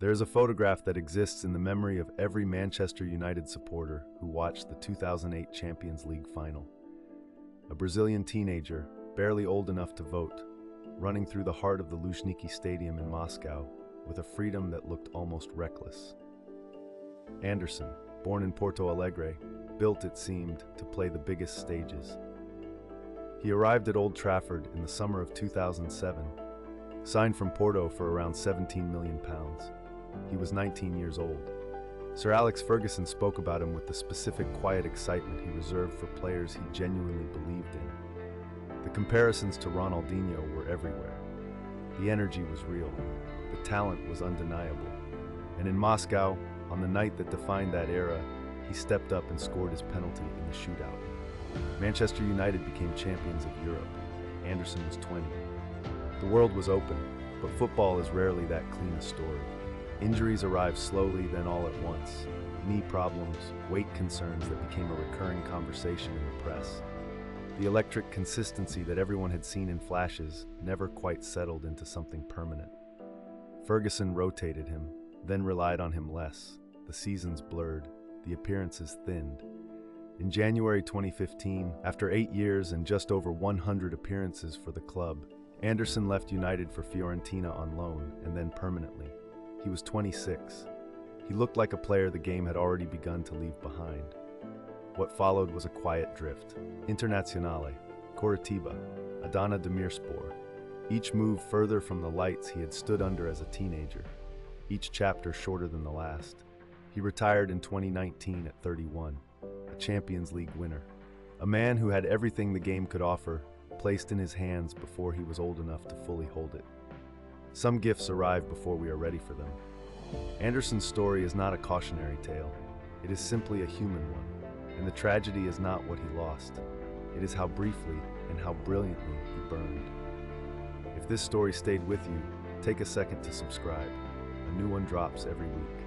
There is a photograph that exists in the memory of every Manchester United supporter who watched the 2008 Champions League final. A Brazilian teenager, barely old enough to vote, running through the heart of the Luzhniki Stadium in Moscow with a freedom that looked almost reckless. Anderson, born in Porto Alegre, built, it seemed, to play the biggest stages. He arrived at Old Trafford in the summer of 2007, signed from Porto for around £17 million. He was 19 years old. Sir Alex Ferguson spoke about him with the specific quiet excitement he reserved for players he genuinely believed in. The comparisons to Ronaldinho were everywhere. The energy was real. The talent was undeniable. And in Moscow, on the night that defined that era, he stepped up and scored his penalty in the shootout. Manchester United became champions of Europe. Anderson was 20. The world was open, but football is rarely that clean a story. Injuries arrived slowly, then all at once. Knee problems, weight concerns that became a recurring conversation in the press. The electric consistency that everyone had seen in flashes never quite settled into something permanent. Ferguson rotated him, then relied on him less. The seasons blurred, the appearances thinned. In January 2015, after 8 years and just over 100 appearances for the club, Anderson left United for Fiorentina on loan and then permanently. He was 26. He looked like a player the game had already begun to leave behind. What followed was a quiet drift. Internazionale, Coritiba, Adana Demirspor. Each move further from the lights he had stood under as a teenager. Each chapter shorter than the last. He retired in 2019 at 31, a Champions League winner. A man who had everything the game could offer, placed in his hands before he was old enough to fully hold it. Some gifts arrive before we are ready for them. Anderson's story is not a cautionary tale. It is simply a human one. And the tragedy is not what he lost. It is how briefly and how brilliantly he burned. If this story stayed with you, take a second to subscribe. A new one drops every week.